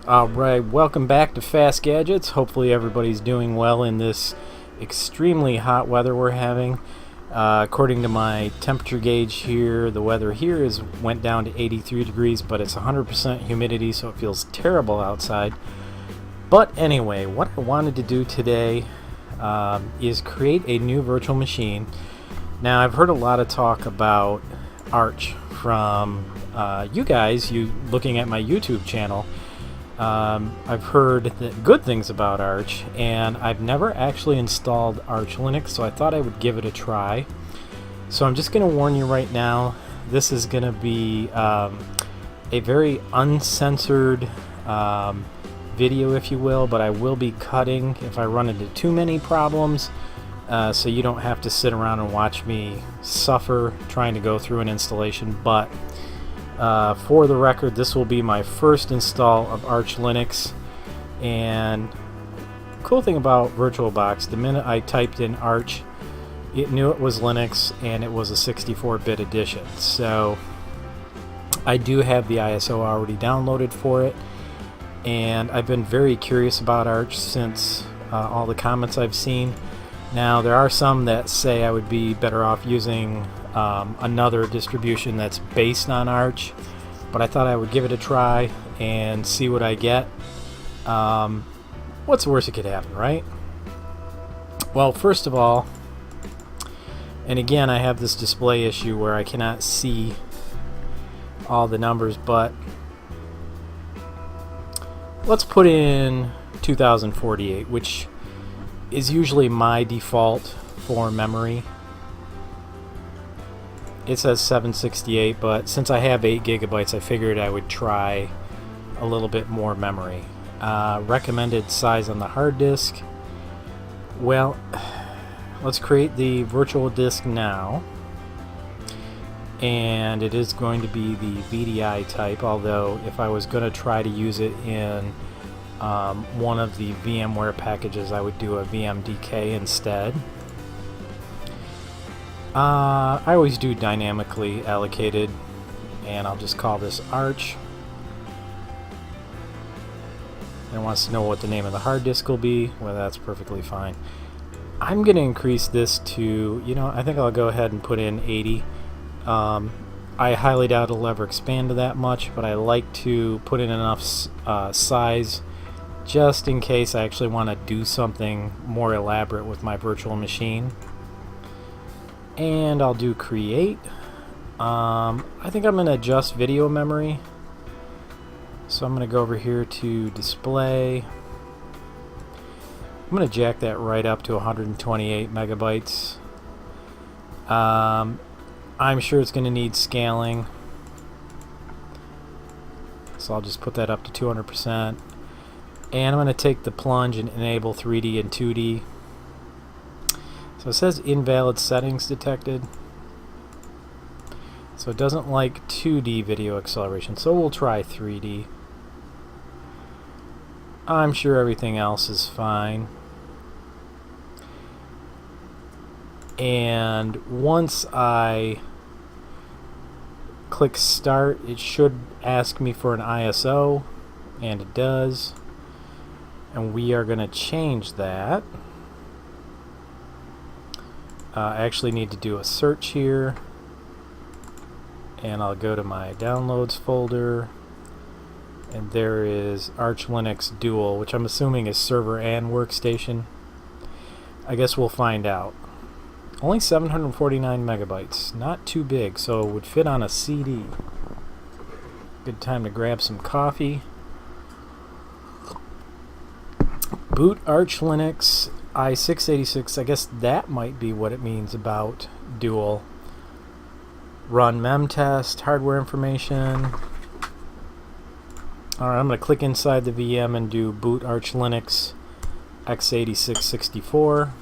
Alright, welcome back to Fast Gadgets. Hopefully everybody's doing well in this extremely hot weather we're having. According to my temperature gauge here, the weather here went down to 83 degrees, but it's 100% humidity, so it feels terrible outside. But anyway, what I wanted to do today is create a new virtual machine. Now, I've heard a lot of talk about Arch from you guys, looking at my YouTube channel. I've heard good things about Arch, and I've never actually installed Arch Linux, so I thought I would give it a try. So I'm just going to warn you right now, this is going to be a very uncensored video, if you will, but I will be cutting if I run into too many problems, so you don't have to sit around and watch me suffer trying to go through an installation. But for the record, this will be my first install of Arch Linux. And cool thing about VirtualBox, the minute I typed in Arch, it knew it was Linux, and it was a 64-bit edition. So I do have the ISO already downloaded for it, and I've been very curious about Arch since all the comments I've seen. Now, there are some that say I would be better off using another distribution that's based on Arch, but I thought I would give it a try and see what I get. What's the worst that could happen, right? Well, first of all, and again, I have this display issue where I cannot see all the numbers, but let's put in 2048, which is usually my default for memory. It says 768, but since I have 8 gigabytes, I figured I would try a little bit more memory. Recommended size on the hard disk. Well, let's create the virtual disk now. And it is going to be the VDI type, although if I was going to try to use it in one of the VMware packages, I would do a VMDK instead. I always do dynamically allocated, and I'll just call this Arch. And it wants to know what the name of the hard disk will be. Well, that's perfectly fine. I'm going to increase this to, I think I'll go ahead and put in 80. I highly doubt it'll ever expand to that much, but I like to put in enough size just in case I actually want to do something more elaborate with my virtual machine. And I'll do create. I think I'm going to adjust video memory. So I'm going to go over here to display. I'm going to jack that right up to 128 megabytes. I'm sure it's going to need scaling. So I'll just put that up to 200%. And I'm going to take the plunge and enable 3D and 2D. So it says invalid settings detected. So it doesn't like 2D video acceleration. So we'll try 3D. I'm sure everything else is fine. And once I click start, it should ask me for an ISO, and it does. And we are going to change that. I actually need to do a search here, and I'll go to my downloads folder, and there is Arch Linux Dual, which I'm assuming is server and workstation. I guess we'll find out. Only 749 megabytes, not too big, so it would fit on a CD. Good time to grab some coffee. Boot Arch Linux i686, I guess that might be what it means about Dual. Run memtest, hardware information. Alright, I'm going to click inside the VM and do boot Arch Linux x86-64.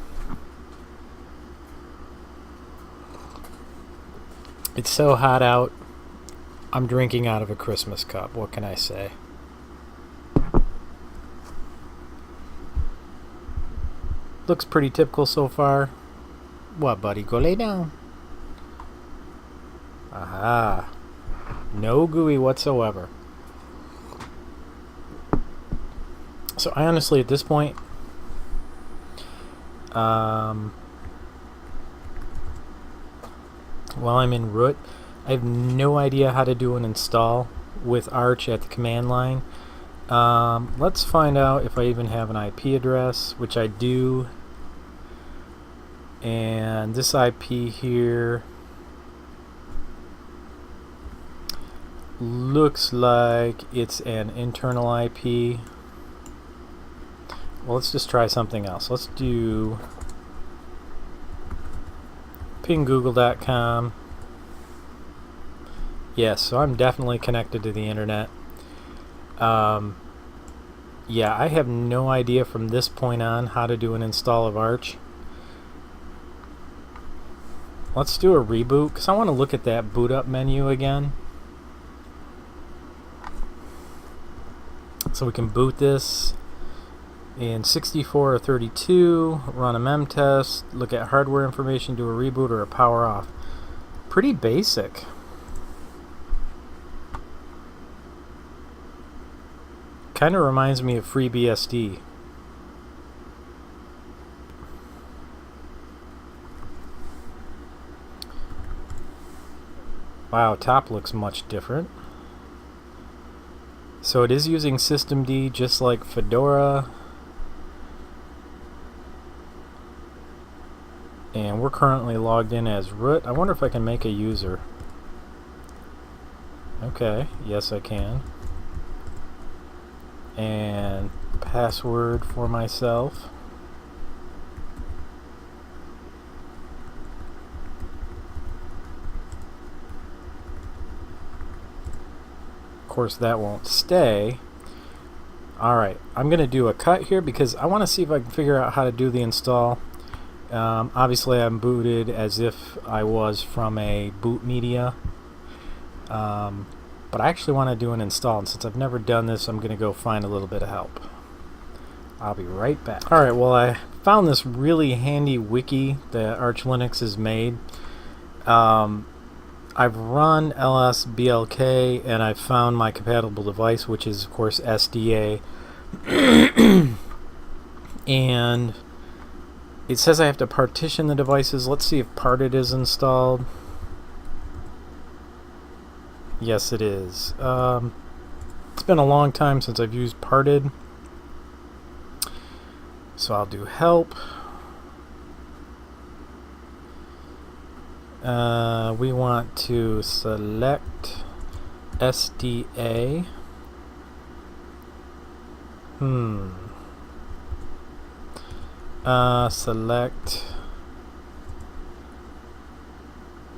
It's so hot out, I'm drinking out of a Christmas cup. What can I say? Looks pretty typical so far. What, buddy? Go lay down. Aha. No GUI whatsoever. So I honestly, at this point, while I'm in root, I have no idea how to do an install with Arch at the command line. Let's find out if I even have an IP address, which I do. And this IP here looks like it's an internal IP. Well, let's just try something else. Let's do pinggoogle.com. Yes, so I'm definitely connected to the internet. Yeah, I have no idea from this point on how to do an install of Arch. Let's do a reboot, because I want to look at that boot up menu again. So we can boot this in 64 or 32, run a mem test, look at hardware information, do a reboot or a power off. Pretty basic. Kind of reminds me of FreeBSD. Wow, top looks much different. So it is using systemd just like Fedora. And we're currently logged in as root. I wonder if I can make a user. Okay, yes I can. And password for myself. Of course that won't stay. Alright, I'm going to do a cut here because I want to see if I can figure out how to do the install. Obviously I'm booted as if I was from a boot media. But I actually want to do an install, and since I've never done this, I'm going to go find a little bit of help. I'll be right back. Alright, well I found this really handy wiki that Arch Linux has made. I've run lsblk and I've found my compatible device, which is of course SDA. And it says I have to partition the devices. Let's see if parted is installed. Yes, it is. It's been a long time since I've used parted. So I'll do help. We want to select SDA. Select.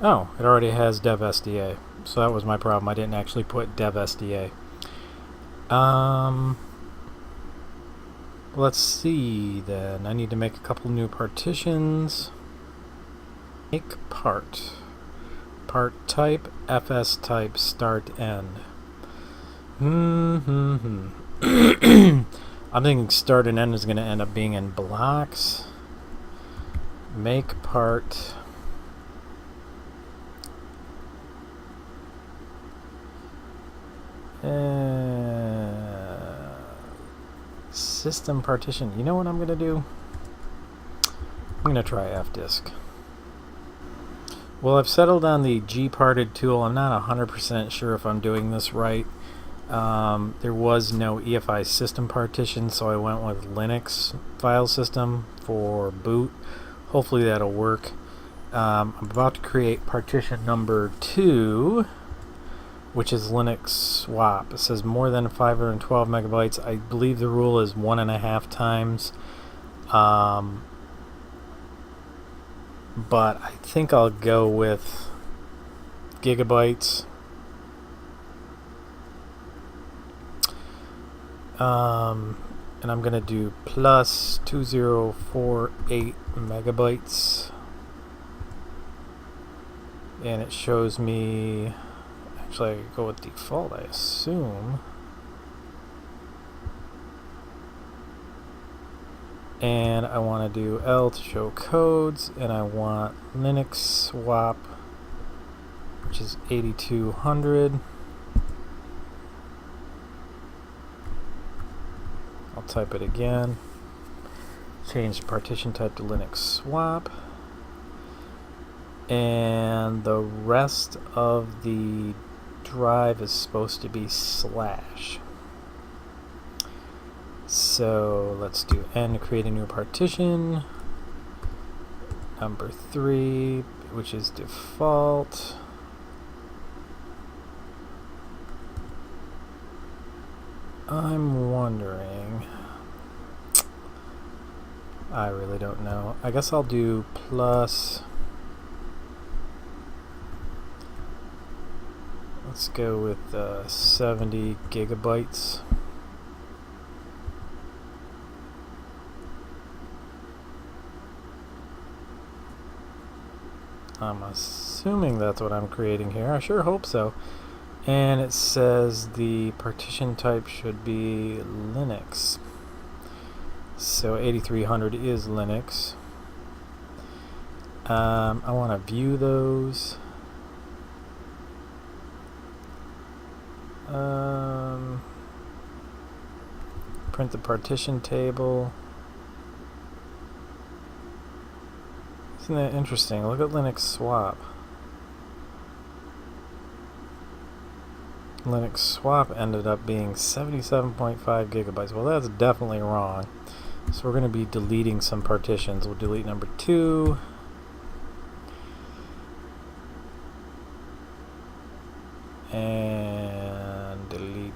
Oh, it already has dev SDA. So that was my problem. I didn't actually put dev SDA. Let's see then. I need to make a couple new partitions. Make part. Part type, fs type, start end. I'm thinking start and end is going to end up being in blocks. Make part. System partition. You know what I'm going to do? I'm going to try fdisk. Well, I've settled on the gparted tool. I'm not 100% sure if I'm doing this right. There was no EFI system partition, so I went with Linux file system for boot. Hopefully that'll work. I'm about to create partition number 2, which is Linux swap. It says more than 512 megabytes. I believe the rule is 1.5 times. But I think I'll go with gigabytes. And I'm gonna do plus 2048 megabytes, and it shows me, actually I go with default I assume, and I want to do L to show codes, and I want Linux swap, which which is 8200. I'll type it again. Change the partition type to Linux swap. And the rest of the drive is supposed to be slash. So let's do n to create a new partition. Number 3, which is default. I'm wondering. I really don't know. I guess I'll do plus. Let's go with 70 gigabytes. I'm assuming that's what I'm creating here. I sure hope so. And it says the partition type should be Linux. So 8300 is Linux. I want to view those. Print the partition table. Isn't that interesting? Look at Linux swap. Linux swap ended up being 77.5 gigabytes. Well, that's definitely wrong. So we're going to be deleting some partitions. We'll delete number 2. And delete.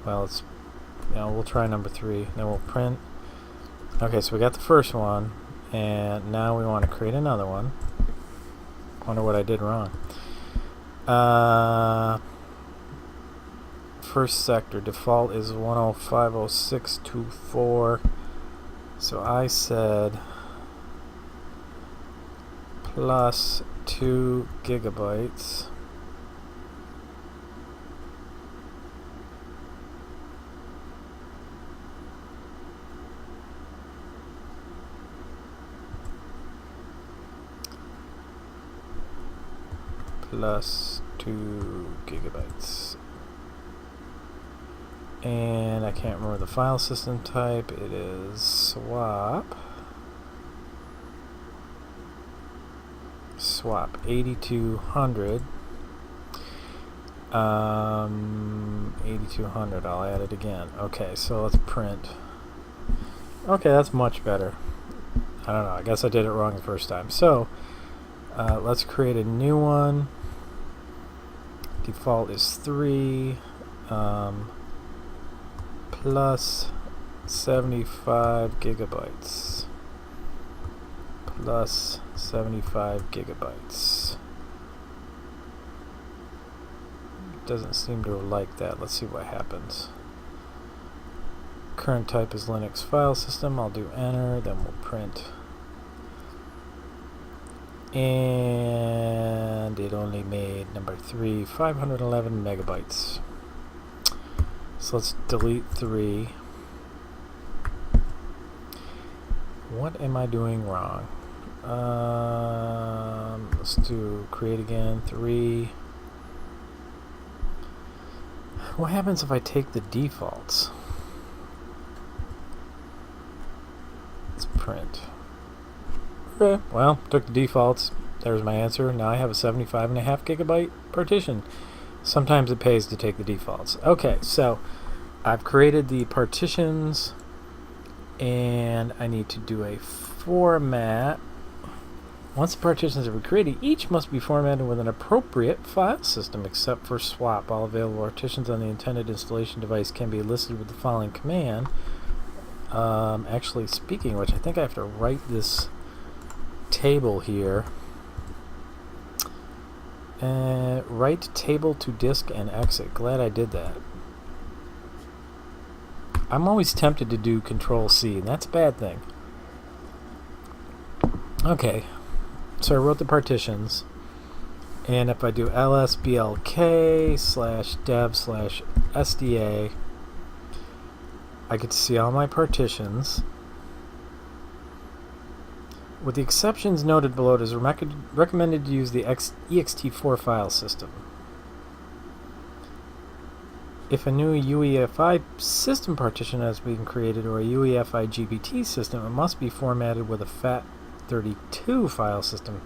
Well, it's, we'll try number 3. Then we'll print. Okay, so we got the first one, and now we want to create another one. Wonder what I did wrong. First sector default is 105.06.24. So I said plus 2 gigabytes. Plus 2 gigabytes. And I can't remember the file system type. It is swap. Swap 8200. 8200. I'll add it again. Okay, so let's print. Okay, that's much better. I don't know. I guess I did it wrong the first time. So let's create a new one. Default is 3. Plus 75 gigabytes. Plus 75 gigabytes. Doesn't seem to like that. Let's see what happens. Current type is Linux file system. I'll do enter, then we'll print. And it only made number 3, 511 megabytes. So let's delete 3. What am I doing wrong? Let's do create again, 3. What happens if I take the defaults? Let's print. Okay, well, took the defaults. There's my answer. Now I have a 75.5 gigabyte partition. Sometimes it pays to take the defaults. Okay, so I've created the partitions and I need to do a format. Once the partitions are created, each must be formatted with an appropriate file system except for swap. All available partitions on the intended installation device can be listed with the following command. Actually speaking, which I think I have to write this table here. Write table to disk and exit. Glad I did that. I'm always tempted to do Control-C, and that's a bad thing. Okay, so I wrote the partitions, and if I do lsblk/dev/sda, I get to see all my partitions. With the exceptions noted below, it is recommended to use the ext4 file system. If a new UEFI system partition has been created or a UEFI GPT system, it must be formatted with a FAT32 file system.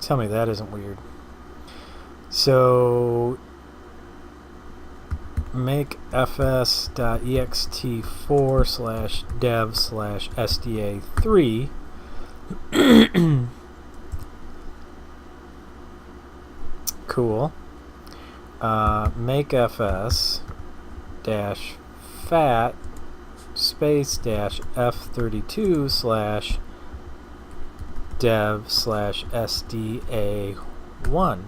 Tell me that isn't weird. So make fs.ext4/dev/sda3 cool. Make fs dash fat space dash f32/dev/sda1.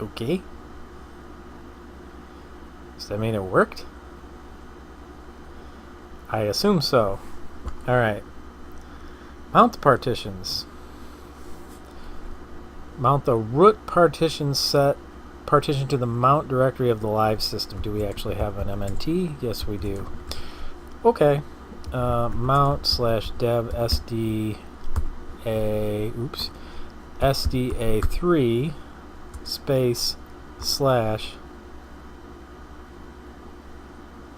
Okay. Does that mean it worked? I assume so. Alright. Mount the partitions. Mount the root partition to the mount directory of the live system. Do we actually have an MNT? Yes, we do. Okay. Mount /dev sda3 space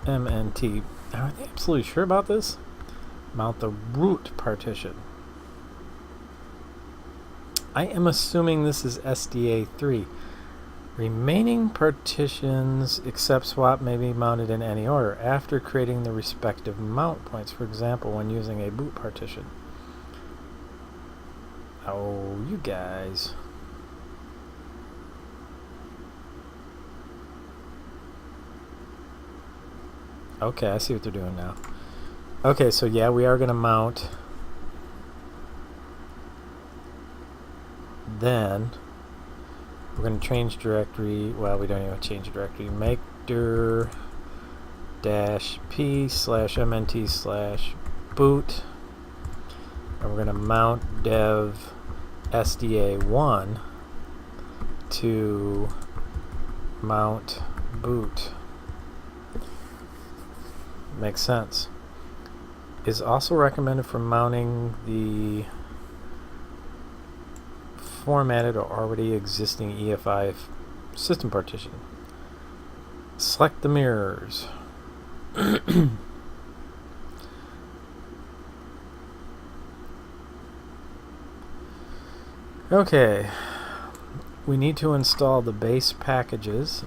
/MNT. Are they absolutely sure about this? Mount the root partition. I am assuming this is SDA3. Remaining partitions except swap may be mounted in any order after creating the respective mount points, for example, when using a boot partition. Oh, you guys. Okay, I see what they're doing now. Okay, so yeah, we are going to mount. Then we're going to change directory. Well, we don't even change directory. Make dir -p/mnt/boot. And we're going to mount dev sda1 to mount boot. Makes sense. Is also recommended for mounting the formatted or already existing EFI system partition. Select the mirrors. Okay, we need to install the base packages.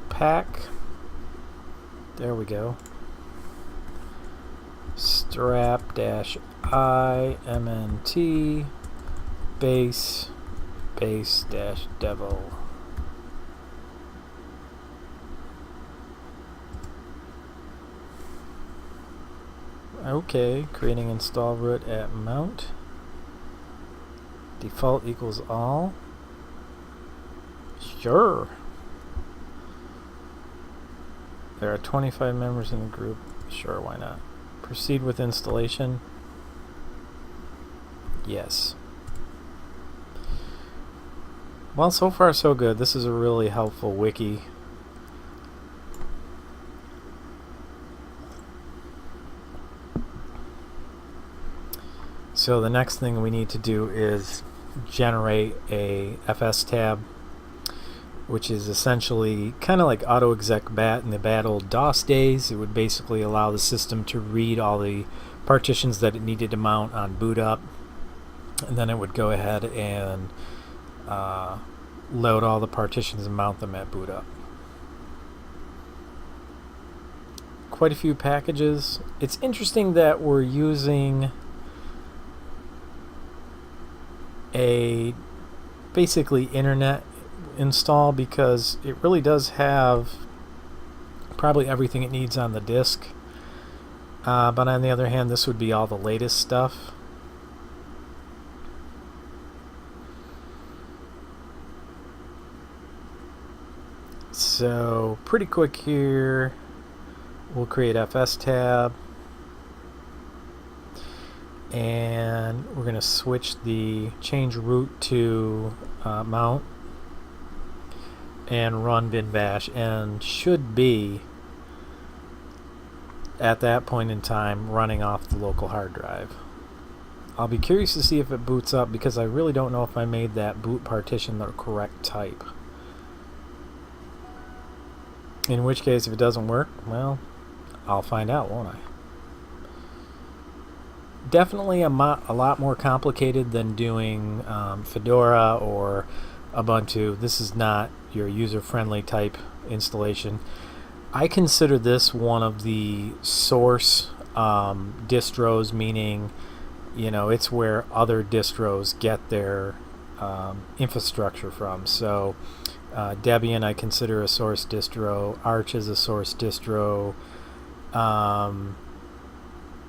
Pack. There we go. strap-i-mnt base-devel. Okay, creating install root at mount. Default equals all. Sure. There are 25 members in the group. Sure, why not? Proceed with installation. Yes. Well, so far so good. This is a really helpful wiki. So the next thing we need to do is generate a FS tab, which is essentially kind of like auto-exec bat in the bad old DOS days. It would basically allow the system to read all the partitions that it needed to mount on boot up, and then it would go ahead and load all the partitions and mount them at boot up. Quite a few packages. It's interesting that we're using a basically internet install, because it really does have probably everything it needs on the disk, but on the other hand, this would be all the latest stuff. So pretty quick here, we'll create FS tab, and we're going to switch the change root to mount. and run bin bash, and should be at that point in time running off the local hard drive. I'll be curious to see if it boots up, because I really don't know if I made that boot partition the correct type. In which case, if it doesn't work, well, I'll find out, won't I? Definitely a lot more complicated than doing Fedora or Ubuntu. This is not your user-friendly type installation. I consider this one of the source distros, meaning, you know, it's where other distros get their infrastructure from. So Debian I consider a source distro. Arch is a source distro.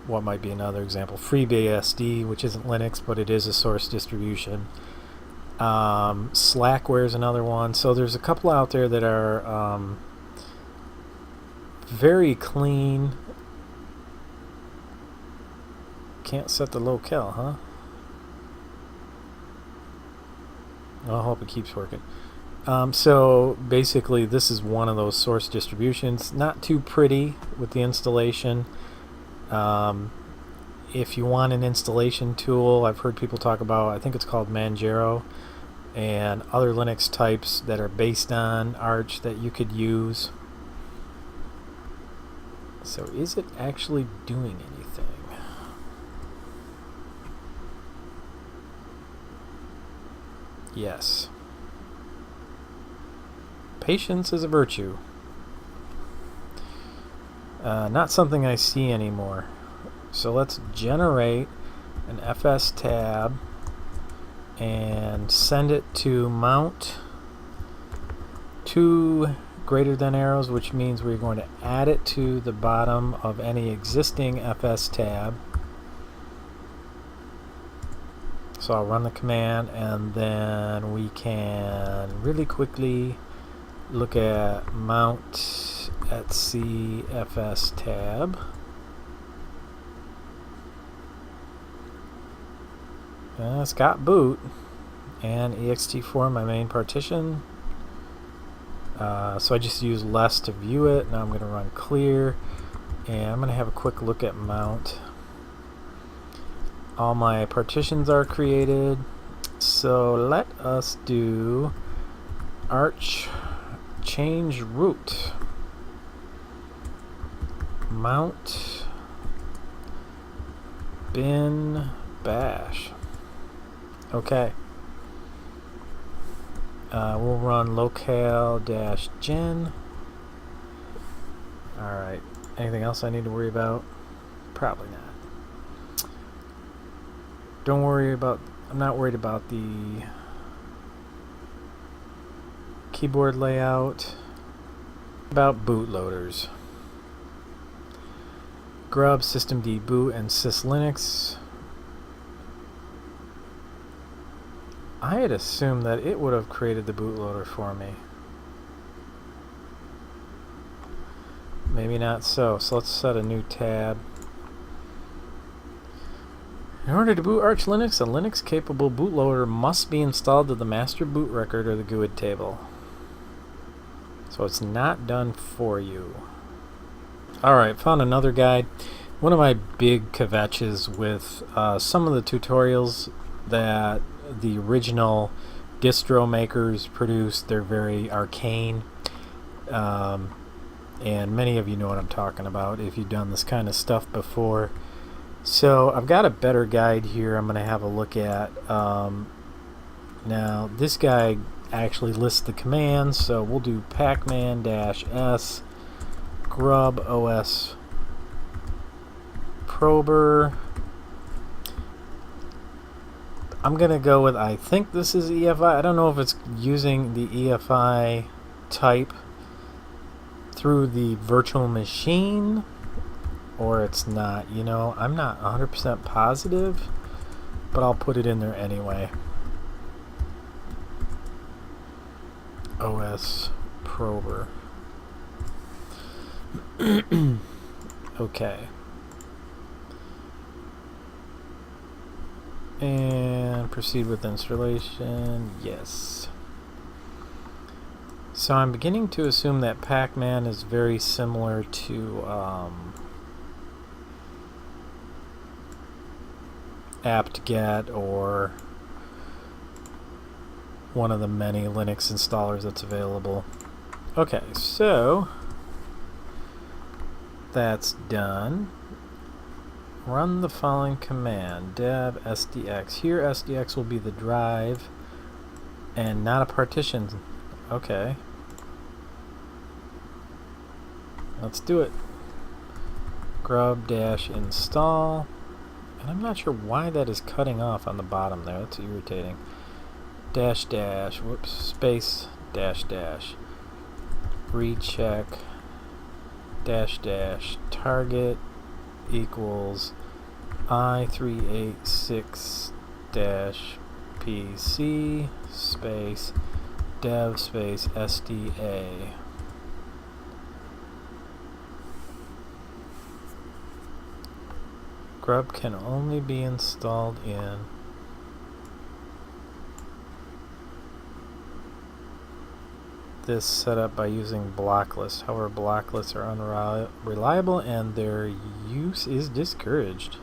What might be another example? FreeBSD, which isn't Linux, but it is a source distribution. Slackware is another one. So there's a couple out there that are very clean. Can't set the locale, huh? I hope it keeps working. So basically this is one of those source distributions. Not too pretty with the installation. If you want an installation tool, I've heard people talk about, I think it's called Manjaro, and other Linux types that are based on Arch that you could use. So is it actually doing anything? Yes. Patience is a virtue. Not something I see anymore. So let's generate an FS tab and send it to mount two greater than arrows, which means we're going to add it to the bottom of any existing FS tab. So I'll run the command, and then we can really quickly look at mount etc fs tab. It's got boot and ext4, my main partition. So I just use less to view it. Now I'm going to run clear, and I'm going to have a quick look at mount. All my partitions are created. So let us do arch change root mount bin bash. Okay. We'll run locale-gen. Alright. Anything else I need to worry about? Probably not. Don't worry about... I'm not worried about the keyboard layout. About bootloaders. Grub, systemd boot, and syslinux. I had assumed that it would have created the bootloader for me. Maybe not so. So let's set a new tab. In order to boot Arch Linux, a Linux-capable bootloader must be installed to the master boot record or the GUID table. So it's not done for you. Alright, found another guide. One of my big kvetches with some of the tutorials that the original distro makers produced, they're very arcane. And many of you know what I'm talking about if you've done this kind of stuff before. So I've got a better guide here I'm going to have a look at. Now this guy actually lists the commands, so we'll do pacman-s grub os prober. I'm going to go with, I think this is EFI. I don't know if it's using the EFI type through the virtual machine or it's not. You know, I'm not 100% positive, but I'll put it in there anyway. OS prober. Okay. And proceed with installation. Yes. So I'm beginning to assume that Pac-Man is very similar to apt-get or one of the many Linux installers that's available. Okay, so that's done. Run the following command, dev sdx. Here sdx will be the drive and not a partition. Okay. Let's do it. Grub-install. And I'm not sure why that is cutting off on the bottom there. That's irritating. Dash dash, whoops, space, dash dash. Recheck, dash dash, target equals i386 dash PC space dev space SDA. Grub can only be installed in this setup by using block lists. However, block lists are unreliable and their use is discouraged.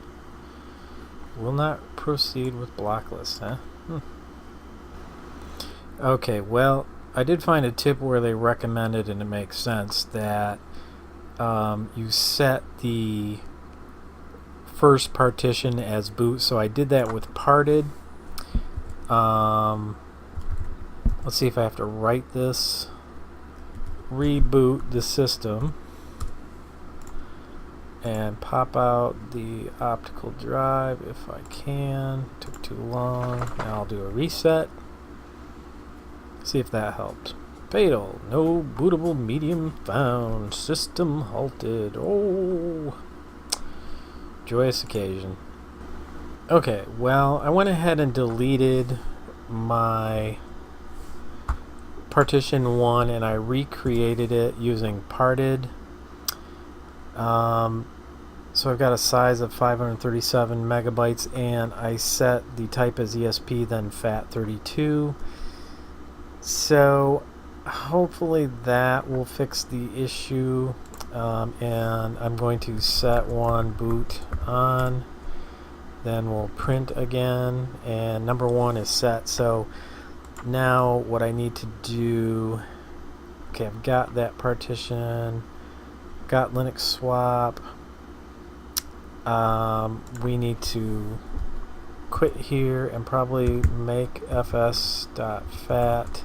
Will not proceed with block lists, huh? Okay, well, I did find a tip where they recommended, and it makes sense, that you set the first partition as boot. So I did that with parted. Let's see if I have to write this. Reboot the system and pop out the optical drive if I can. Took too long. Now I'll do a reset. See if that helps. Fatal. No bootable medium found. System halted. Oh, joyous occasion. Okay, well, I went ahead and deleted my partition 1 and I recreated it using parted. So I've got a size of 537 megabytes and I set the type as ESP, then FAT32. So hopefully that will fix the issue. And I'm going to set one boot on, then we'll print again, and number 1 is set. So now what I need to do, okay, I've got that partition, got Linux swap. We need to quit here and probably make fs.fat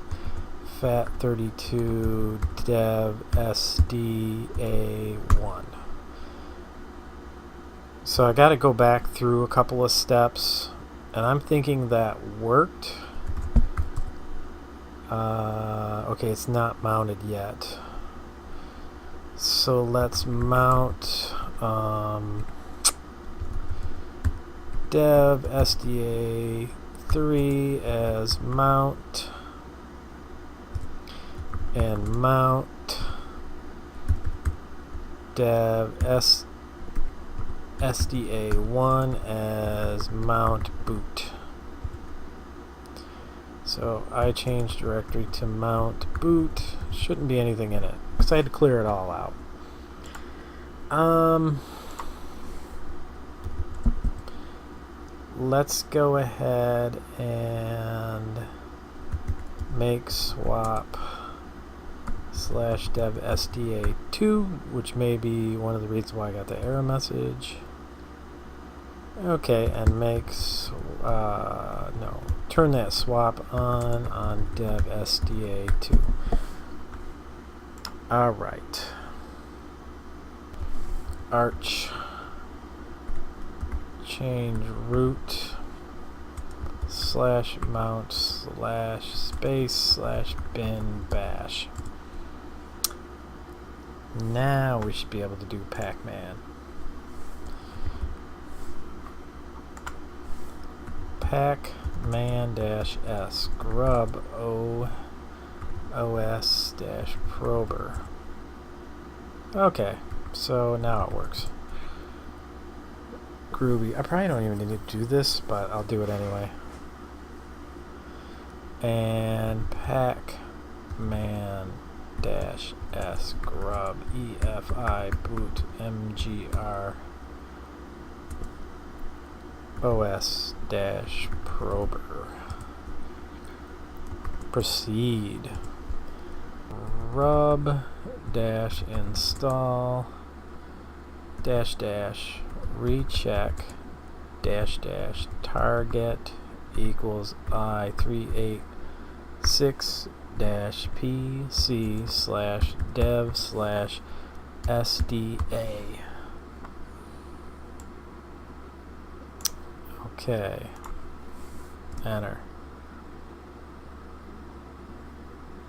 FAT32 dev SDA1. So I got to go back through a couple of steps, and I'm thinking that worked. Okay, it's not mounted yet. So let's mount dev SDA3 as mount. And mount dev SDA1 as mount boot. So I changed directory to mount boot. Shouldn't be anything in it because I had to clear it all out. Let's go ahead and make swap /dev SDA2, which may be one of the reasons why I got the error message. Okay, and turn that swap on dev SDA2. Alright. Arch change root /mount /space/bin bash. Now we should be able to do Pac-Man. Pac-Man-S grub os-prober. Okay, so now it works. Groovy. I probably don't even need to do this, but I'll do it anyway. And pac man dash s grub efi boot mgr os dash prober. Proceed. Grub dash install dash dash recheck dash dash target equals i386 dash pc slash dev slash sda. Okay. Enter.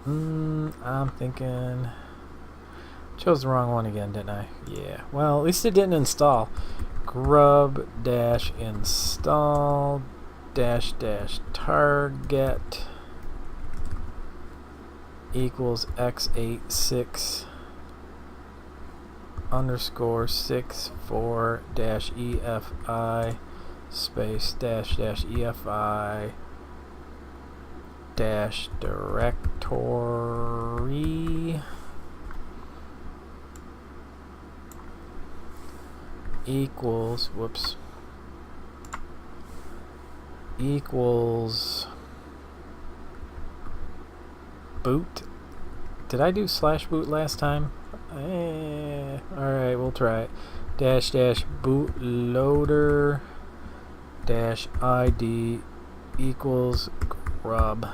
I'm thinking... Chose the wrong one again, didn't I? Yeah. Well, at least it didn't install. Grub dash install dash dash target equals x86 underscore 64 dash EFI space dash dash EFI dash directory equals equals boot. Did I do slash boot last time? Alright, we'll try it. Dash dash bootloader dash ID equals grub.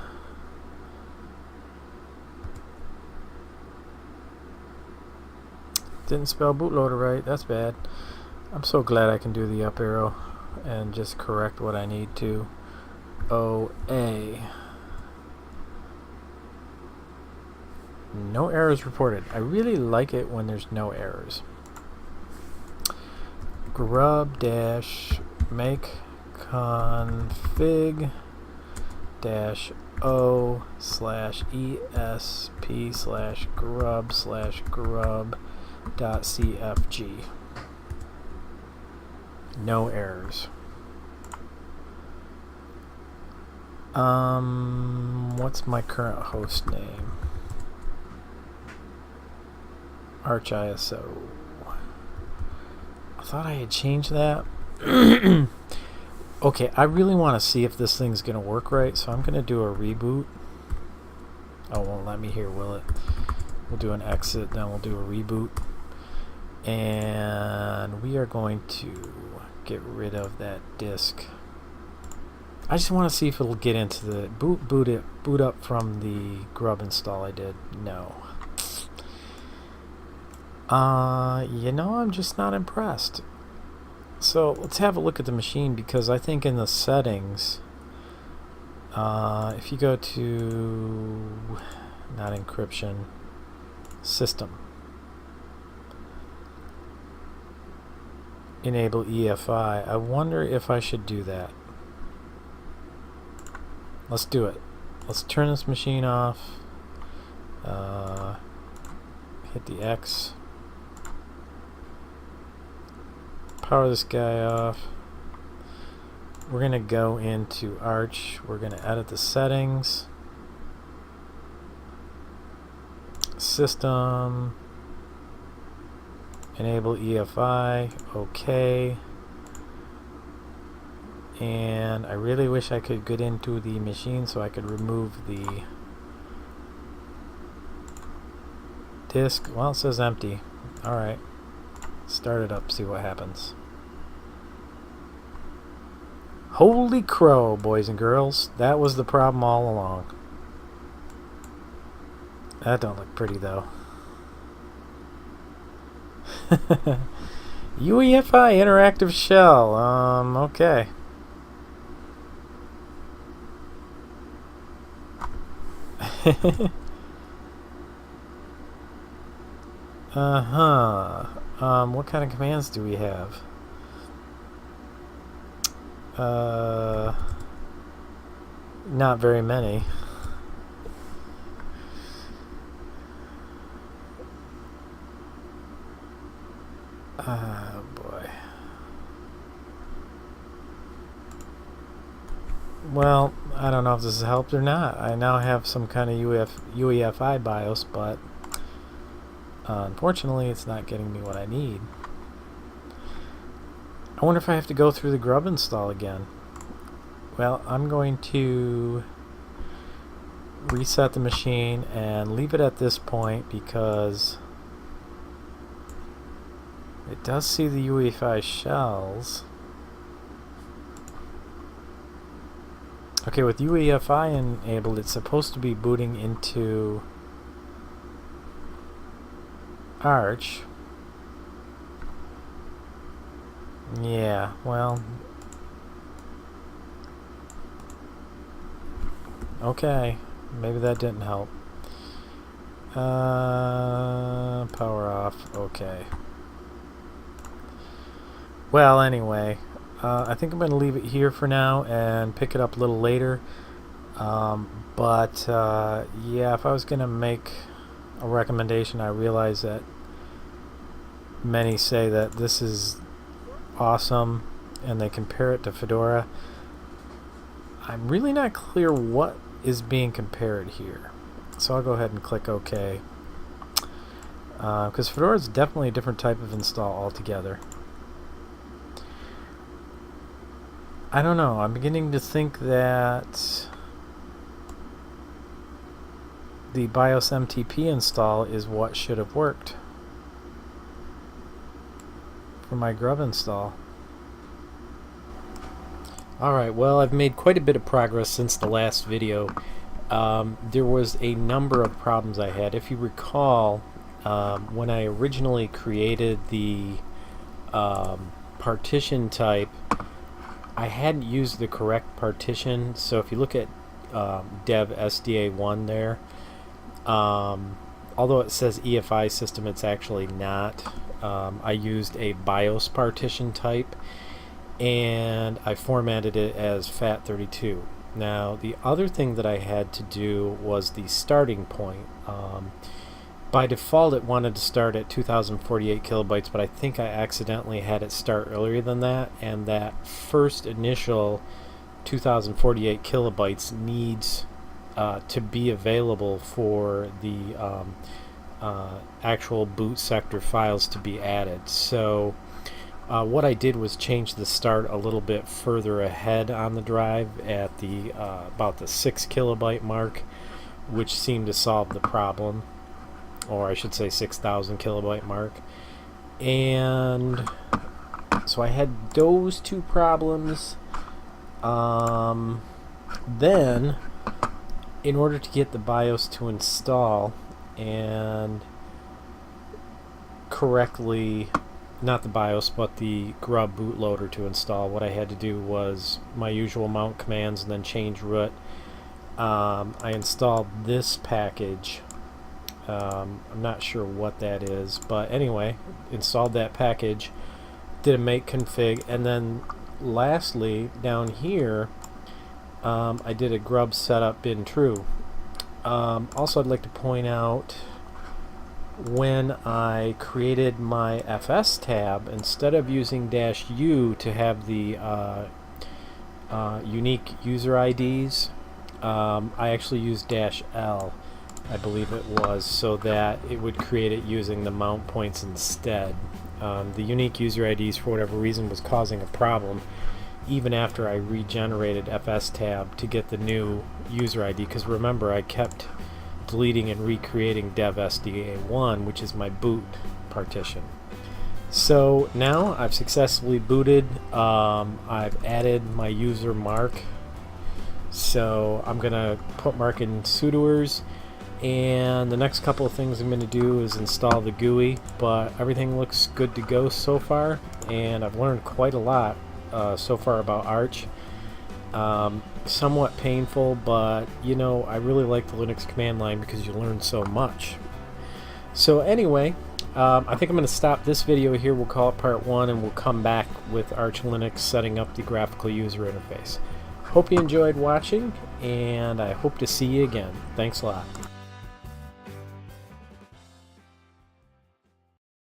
Didn't spell bootloader right. That's bad. I'm so glad I can do the up arrow and just correct what I need to. OA. No errors reported. I really like it when there's no errors. Grub dash make config dash o slash esp slash grub dot cfg. No errors. What's my current host name? ArchISO. I thought I had changed that. Okay, I really want to see if this thing's going to work right, so I'm going to do a reboot. Oh, it won't let me here, will it? We'll do an exit, then we'll do a reboot. And we are going to get rid of that disk. I just want to see if it'll get into the boot up from the grub install I did. No. You know, I'm just not impressed. So let's have a look at the machine, because I think in the settings, if you go to, not encryption, system, enable EFI, I wonder if I should do that. Let's do it. Let's turn this machine off. Hit the X. Power this guy off. We're going to go into Arch. We're going to edit the settings. System. Enable EFI. OK. And I really wish I could get into the machine so I could remove the disk. Well, it says empty. Alright. Start it up, see what happens. Holy crow, boys and girls. That was the problem all along. That don't look pretty, though. UEFI interactive shell. Okay. What kind of commands do we have? Not very many. Oh boy. Well, I don't know if this has helped or not. I now have some kind of UEFI BIOS, but unfortunately it's not getting me what I need. I wonder if I have to go through the Grub install again. Well, I'm going to reset the machine and leave it at this point because it does see the UEFI shells. Okay, with UEFI enabled, it's supposed to be booting into Arch. Yeah, well, okay, maybe that didn't help. Power off, okay. Well, anyway, I think I'm going to leave it here for now and pick it up a little later. Yeah, if I was going to make a recommendation, I realize that many say that this is awesome and they compare it to Fedora. I'm really not clear what is being compared here, so I'll go ahead and click OK, because Fedora is definitely a different type of install altogether. I don't know, I'm beginning to think that the BIOS MTP install is what should have worked for my Grub install. Alright, well, I've made quite a bit of progress since the last video. There was a number of problems I had. If you recall, when I originally created the partition type, I hadn't used the correct partition. So if you look at dev SDA1 there, although it says EFI system, it's actually not. I used a BIOS partition type and I formatted it as FAT32. Now the other thing that I had to do was the starting point. By default it wanted to start at 2048 kilobytes, but I think I accidentally had it start earlier than that, and that first initial 2048 kilobytes needs to be available for the actual boot sector files to be added. So what I did was change the start a little bit further ahead on the drive at the about the 6 kilobyte mark, which seemed to solve the problem, or I should say 6,000 kilobyte mark. And so I had those two problems. Then in order to get the BIOS to install and correctly, not the BIOS but the Grub bootloader to install, what I had to do was my usual mount commands and then change root. I installed this package. I'm not sure what that is, but anyway, installed that package, did a make config, and then lastly down here I did a grub setup bin true. Also, I'd like to point out, when I created my FS tab, instead of using -U to have the unique user IDs, I actually used -L, I believe it was, so that it would create it using the mount points instead. The unique user IDs, for whatever reason, was causing a problem even after I regenerated FS tab to get the new user ID, because remember, I kept deleting and recreating dev SDA1, which is my boot partition. So now I've successfully booted. I've added my user Mark, so I'm gonna put Mark in sudoers, and the next couple of things I'm going to do is install the GUI, but everything looks good to go so far, and I've learned quite a lot so far about Arch. Somewhat painful, but you know, I really like the Linux command line because you learn so much. So anyway, I think I'm going to stop this video here. We'll call it part 1, and we'll come back with Arch Linux setting up the graphical user interface. Hope you enjoyed watching, and I hope to see you again. Thanks a lot.